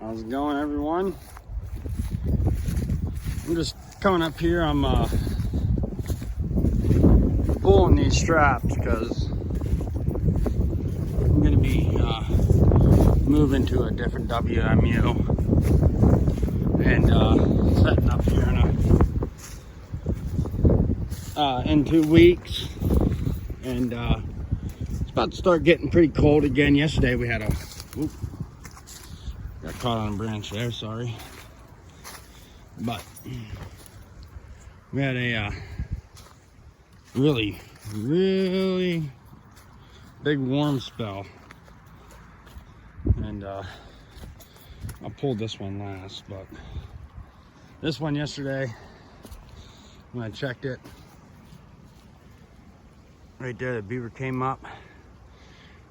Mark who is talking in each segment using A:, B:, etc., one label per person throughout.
A: How's it going, everyone? I'm just coming up here. I'm pulling these straps because I'm gonna be moving to a different WMU and setting up here in 2 weeks. And it's about to start getting pretty cold again. Yesterday we had a got caught on a branch there, sorry. But we had a really big warm spell. And I pulled this one last, but this one yesterday, when I checked it, right there, the beaver came up.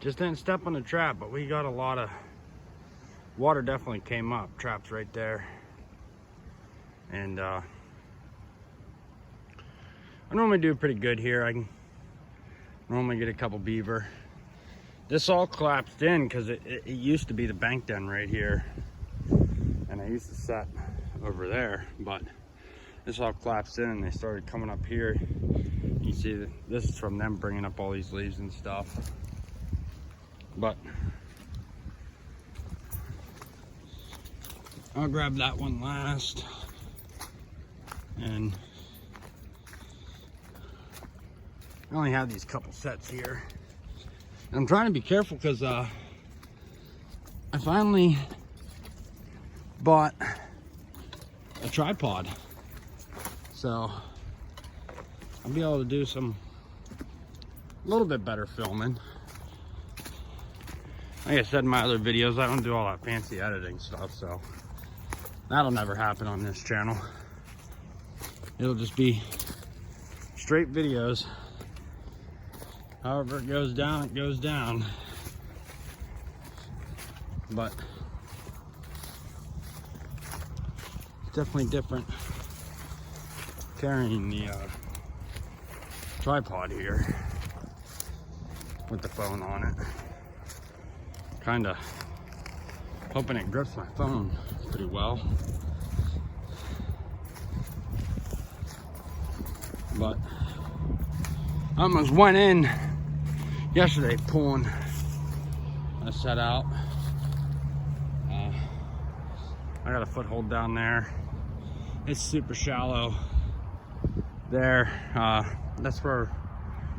A: Just didn't step on the trap, but we got a lot of water. Definitely came up. Traps right there. And I normally do pretty good here. I can normally get a couple beaver. This all collapsed in because it used to be the bank den right here, and I used to set over there, but this all collapsed in and they started coming up here. You see that this is from them bringing up all these leaves and stuff. But I'll grab that one last. And I only have these couple sets here. And I'm trying to be careful because I finally bought a tripod. So I'll be able to do a little bit better filming. Like I said in my other videos, I don't do all that fancy editing stuff, so that'll never happen on this channel. It'll just be straight videos. However it goes down, it goes down. But it's definitely different carrying the tripod here with the phone on it. Kinda hoping it grips my phone pretty well. But I almost went in yesterday pulling a set out. I got a foothold down there. It's super shallow there. That's where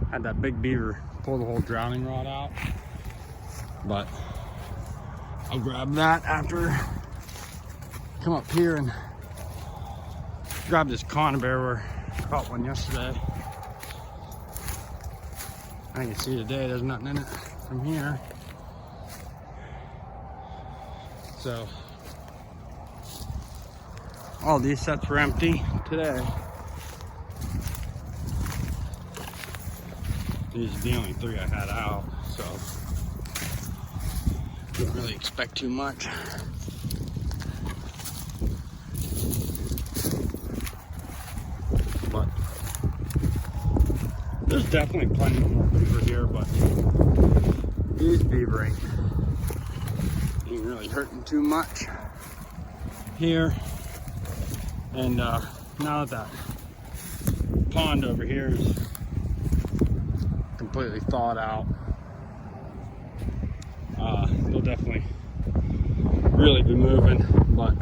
A: I had that big beaver pull the whole drowning rod out. But I'll grab that after. Come up here and grab this conibear where I caught one yesterday. I can see today there's nothing in it from here. So all these sets were empty today. These are the only 3 I had out, so didn't really expect too much. But there's definitely plenty more beaver here, but these beaver ain't really hurting too much here. And now that pond over here is completely thawed out, they'll definitely really be moving. But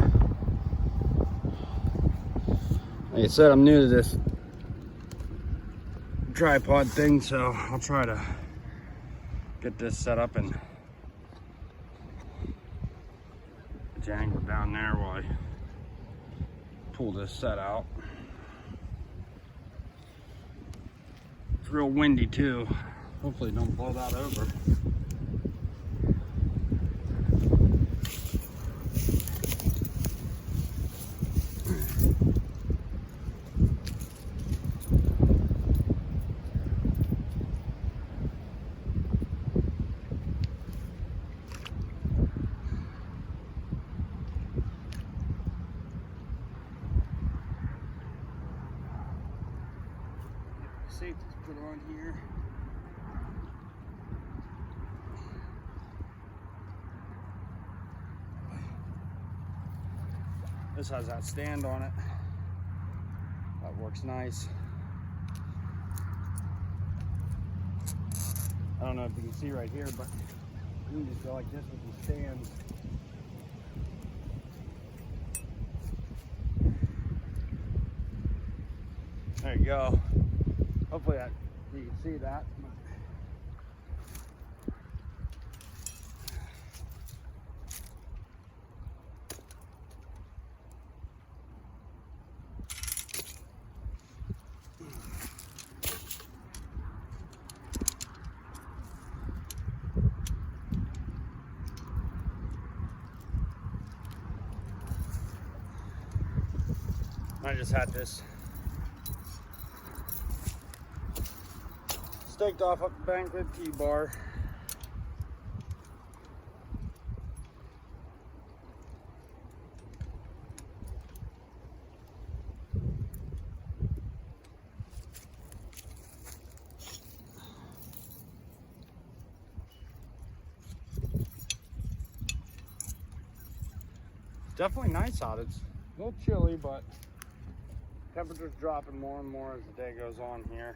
A: like I said, I'm new to this tripod thing, so I'll try to get this set up and jangle down there while I pull this set out. It's real windy too. Hopefully don't blow that over. Safety's put on here. This has that stand on it. That works nice. I don't know if you can see right here, but you can just go like this with these stands. There you go. Hopefully you can see that. I just had this staked off up the bank with T-bar. Definitely nice out. It's a little chilly, but temperature's dropping more and more as the day goes on here.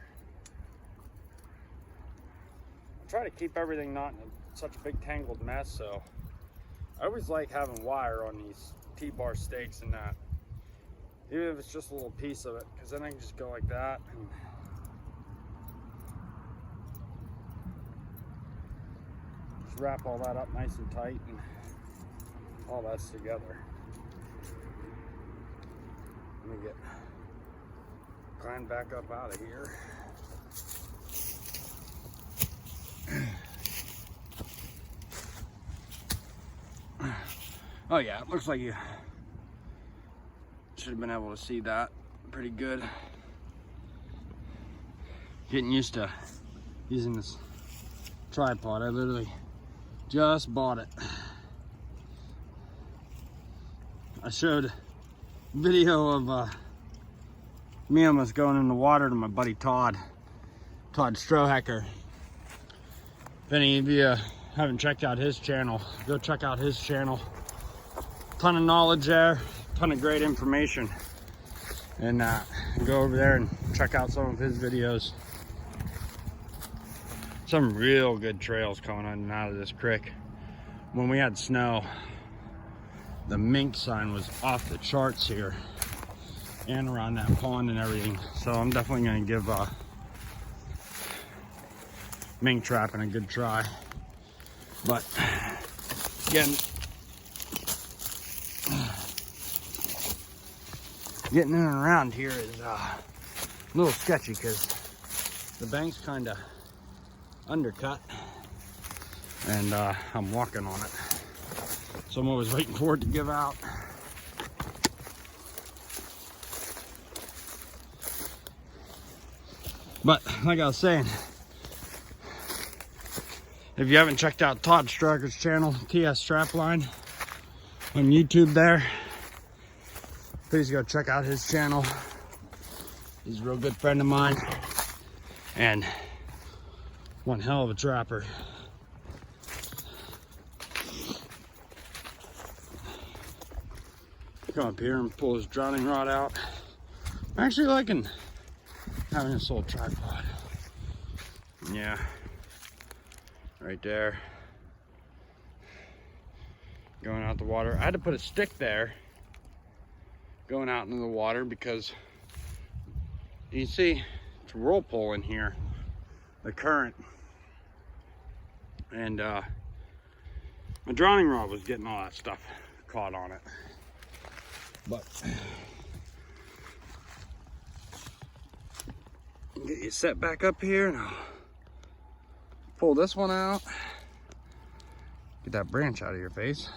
A: I try to keep everything not in such a big tangled mess, so I always like having wire on these T-bar stakes and that. Even if it's just a little piece of it, because then I can just go like that and just wrap all that up nice and tight and all that's together. Let me climb back up out of here. Oh yeah, it looks like you should have been able to see that pretty good. Getting used to using this tripod. I literally just bought it. I showed a video of me almost going in the water to my buddy Todd Strohecker. If any of you haven't checked out his channel, go check out his channel. Ton of knowledge there, ton of great information, and go over there and check out some of his videos. Some real good trails coming in and out of this creek. When we had snow, the mink sign was off the charts here and around that pond and everything. So I'm definitely going to give mink trapping a good try. But again, getting in and around here is a little sketchy because the bank's kind of undercut and I'm walking on it. So I'm always waiting for it to give out. But like I was saying, if you haven't checked out Todd Stracker's channel, TS Strapline on YouTube there, please go check out his channel. He's a real good friend of mine and one hell of a trapper. Come up here and pull his drowning rod out. I'm actually liking having this little tripod. Yeah, right there. Going out the water. I had to put a stick there going out into the water because you see it's a whirlpool in here, the current, and my drowning rod was getting all that stuff caught on it. But get you set back up here and I'll pull this one out. Get that branch out of your face.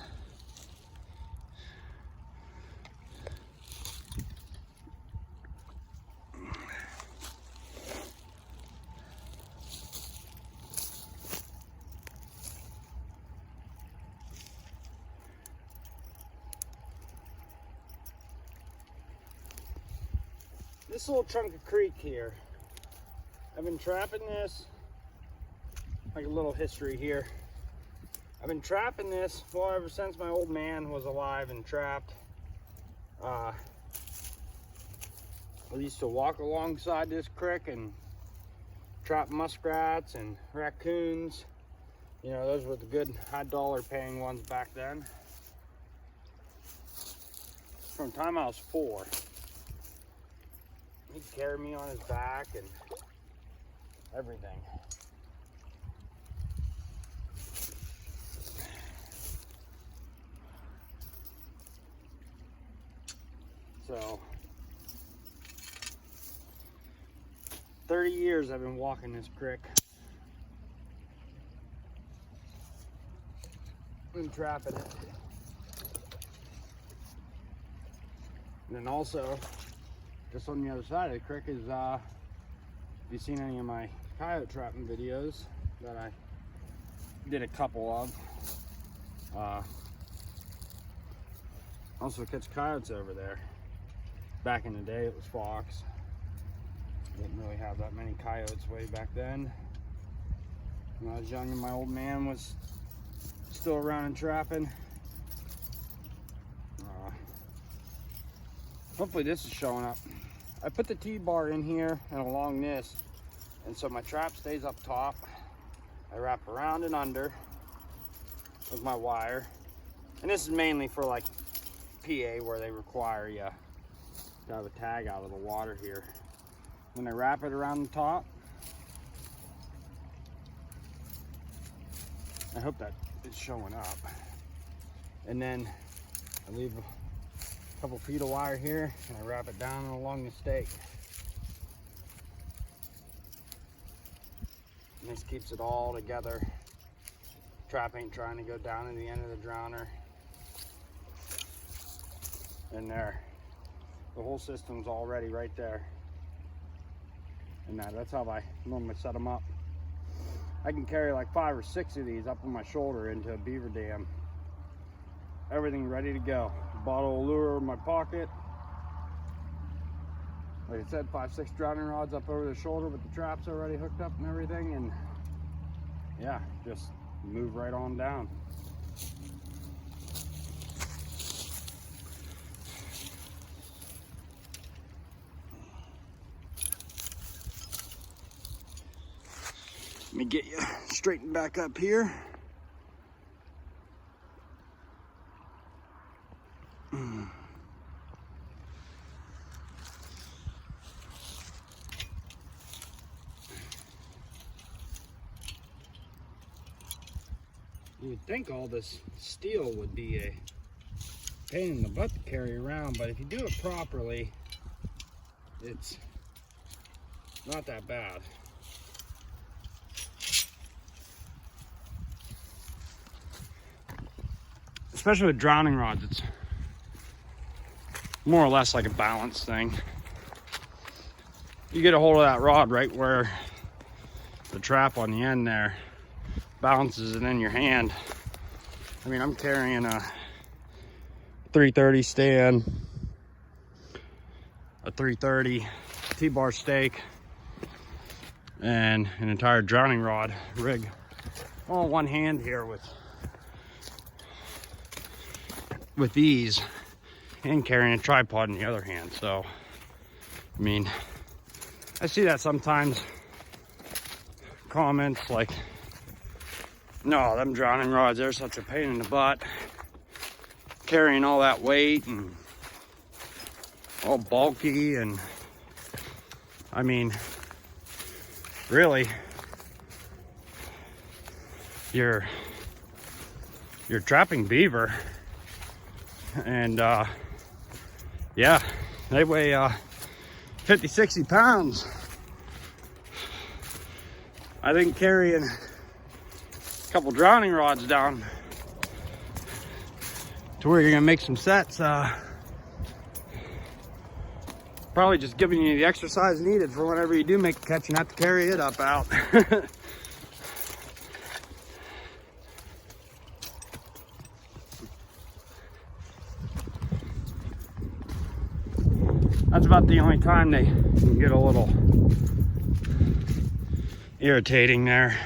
A: This little chunk of creek here, I've been trapping this, like a little history here. I've been trapping this, well, ever since my old man was alive and trapped. I used to walk alongside this creek and trap muskrats and raccoons. You know, those were the good high dollar paying ones back then. From the time I was 4, he'd carry me on his back and everything. So 30 years I've been walking this creek. Been trapping it. And then also, just on the other side of the creek is, if you've seen any of my coyote trapping videos that I did a couple of, also catch coyotes over there. Back in the day it was fox. Didn't really have that many coyotes way back then. When I was young and my old man was still around and trapping. Hopefully this is showing up. I put the T-bar in here and along this, and so my trap stays up top. I wrap around and under with my wire. And this is mainly for like PA where they require you to have a tag out of the water here. When I wrap it around the top, I hope that it's showing up. And then I leave a couple feet of wire here and I wrap it down and along the stake. And this keeps it all together. Trap ain't trying to go down to the end of the drowner. And there, the whole system's already right there. And that's how I normally set them up. I can carry like 5 or 6 of these up on my shoulder into a beaver dam. Everything ready to go. Bottle of lure in my pocket. Like I said, 5, 6 drowning rods up over the shoulder with the traps already hooked up and everything. And yeah, just move right on down. Let me get you straightened back up here. You'd think all this steel would be a pain in the butt to carry around, but if you do it properly, it's not that bad. Especially with drowning rods, it's more or less like a balance thing. You get a hold of that rod right where the trap on the end there balances it in your hand. I mean, I'm carrying a 330 stand, a 330 T-bar stake, and an entire drowning rod rig all in one hand here with these, and carrying a tripod in the other hand. So I mean, I see that sometimes, comments like, no, them drowning rods, they're such a pain in the butt, carrying all that weight and all bulky. And I mean, really, you're trapping beaver, and yeah, they weigh 50, 60 pounds. I think carrying a couple drowning rods down to where you're gonna make some sets, probably just giving you the exercise needed for whenever you do make a catch and have to carry it up out. That's about the only time they can get a little irritating there.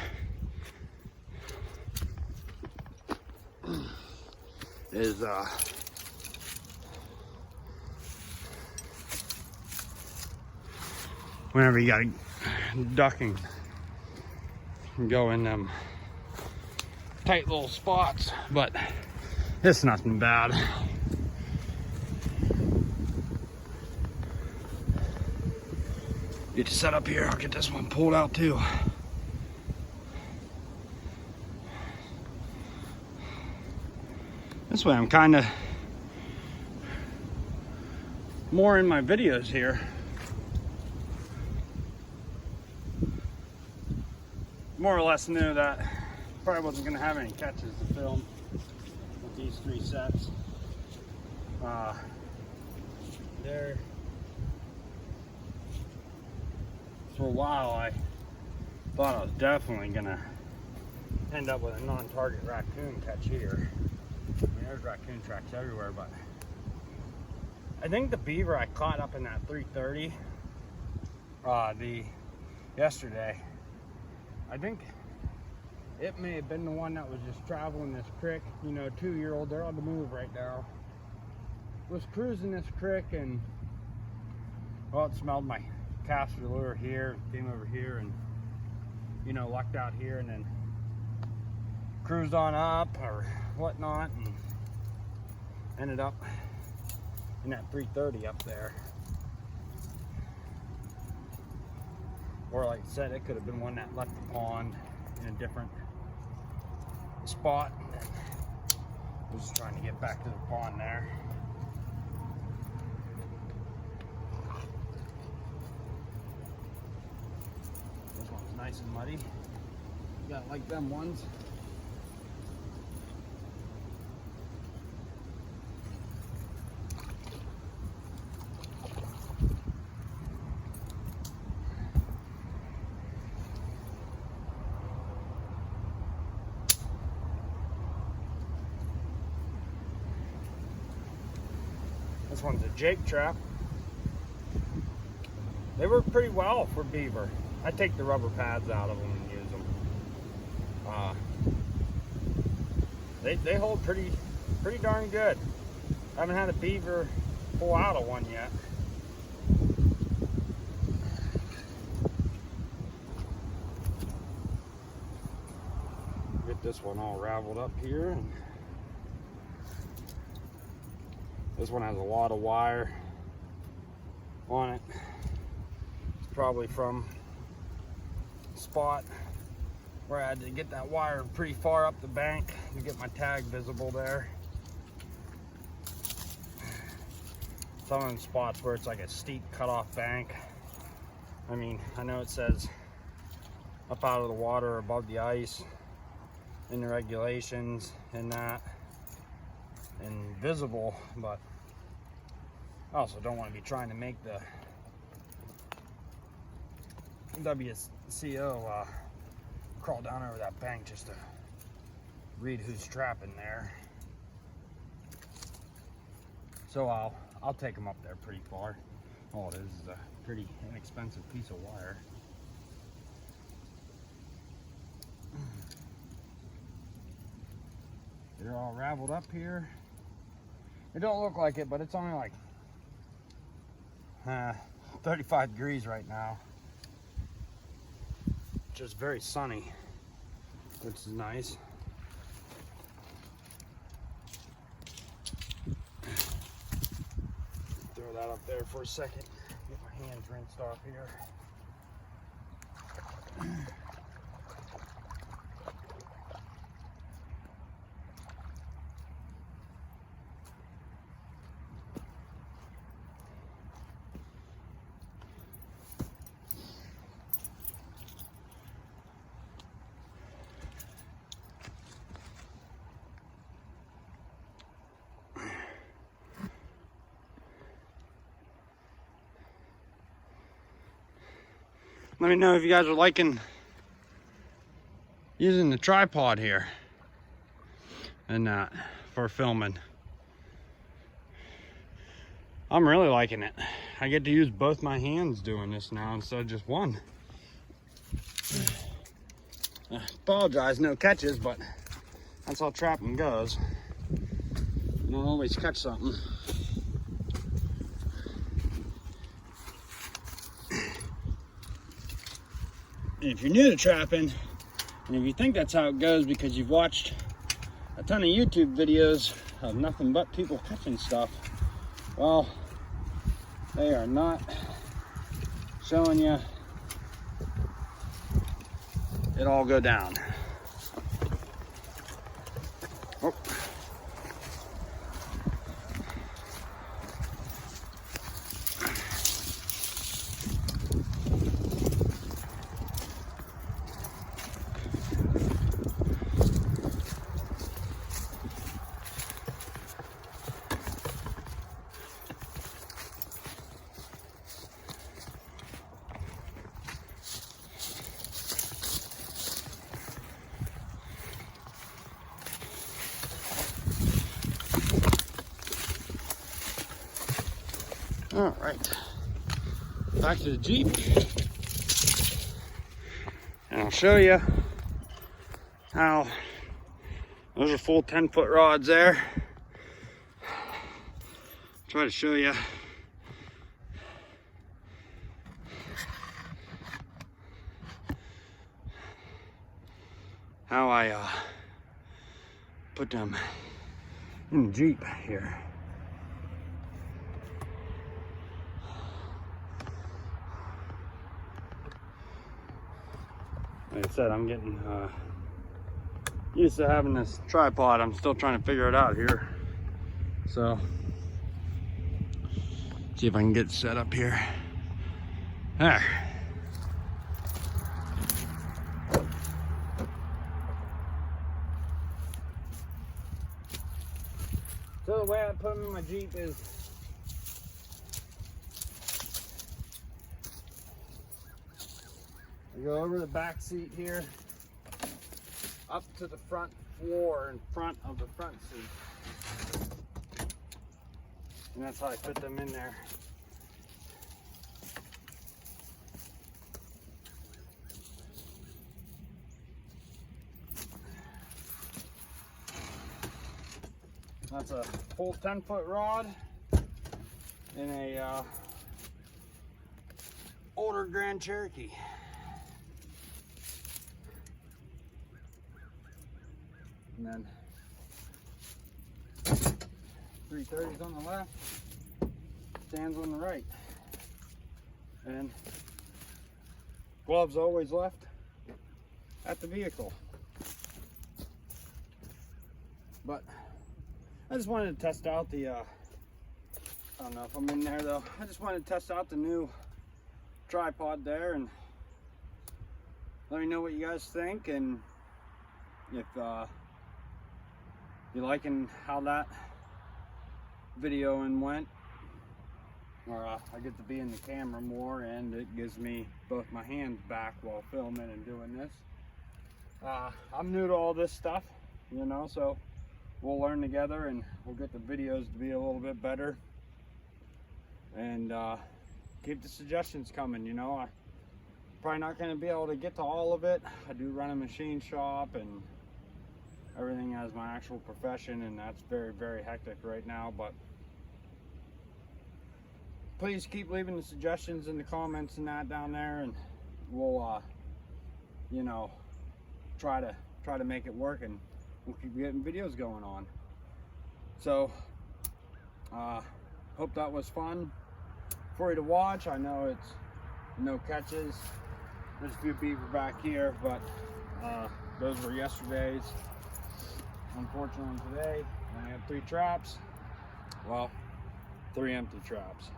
A: whenever you gotta ducking and go in them tight little spots, but it's nothing bad. Get you set up here. I'll get this one pulled out too. This way I'm kind of more in my videos here. More or less knew that probably wasn't going to have any catches to film with these 3 sets. There. For a while I thought I was definitely going to end up with a non-target raccoon catch here. I mean, there's raccoon tracks everywhere, but I think the beaver I caught up in that 330 yesterday, I think it may have been the one that was just traveling this creek. You know, 2-year-old, they're on the move right now. Was cruising this creek and, well, it smelled my caster lure here, came over here and, you know, lucked out here and then cruised on up or whatnot and ended up in that 330 up there. Or like I said, it could have been one that left the pond in a different spot. I was just trying to get back to the pond there. This one's nice and muddy. You got like them ones. This one's a jake trap. They work pretty well for beaver. I take the rubber pads out of them and use them. They hold pretty darn good. I haven't had a beaver pull out of one yet. Get this one all raveled up here. And this one has a lot of wire on it. It's probably from a spot where I had to get that wire pretty far up the bank to get my tag visible there. Some of them spots where it's like a steep cut-off bank. I mean, I know it says up out of the water or above the ice in the regulations and that, and visible, but I also don't want to be trying to make the WCO crawl down over that bank just to read who's trapping there. So I'll take them up there pretty far. All it is a pretty inexpensive piece of wire. They're all raveled up here. It don't look like it, but it's only like 35 degrees right now. Just very sunny, which is nice. Throw that up there for a second. Get my hands rinsed off here. Let me know if you guys are liking using the tripod here and for filming. I'm really liking it. I get to use both my hands doing this now instead of just one. I apologize, no catches, but that's how trapping goes. You don't always catch something. And if you're new to trapping, and if you think that's how it goes because you've watched a ton of YouTube videos of nothing but people catching stuff, well, they are not showing you it all go down. Oh. All right, back to the Jeep, and I'll show you how those are full 10-foot rods there. Try to show you how I put them in the Jeep here. Like I said, I'm getting used to having this tripod. I'm still trying to figure it out here. So, see if I can get it set up here. There. So the way I put them in my Jeep is I go over the back seat here, up to the front floor in front of the front seat. And that's how I put them in there. That's a full 10-foot rod in a older Grand Cherokee. And then 330s on the left, stands on the right. And gloves always left at the vehicle. But I just wanted to test out the, I don't know if I'm in there though, I just wanted to test out the new tripod there and let me know what you guys think, and if you're liking how that video went, or I get to be in the camera more, and it gives me both my hands back while filming and doing this. I'm new to all this stuff, you know, so we'll learn together and we'll get the videos to be a little bit better, and keep the suggestions coming. You know, I'm probably not going to be able to get to all of it. I do run a machine shop and everything as my actual profession, and that's very, very hectic right now. But please keep leaving the suggestions in the comments and that down there, and we'll you know, try to make it work, and we'll keep getting videos going on. So hope that was fun for you to watch. I know it's no catches, there's a few beaver back here, but those were yesterday's. Unfortunately today I have 3 traps, well, 3 empty traps.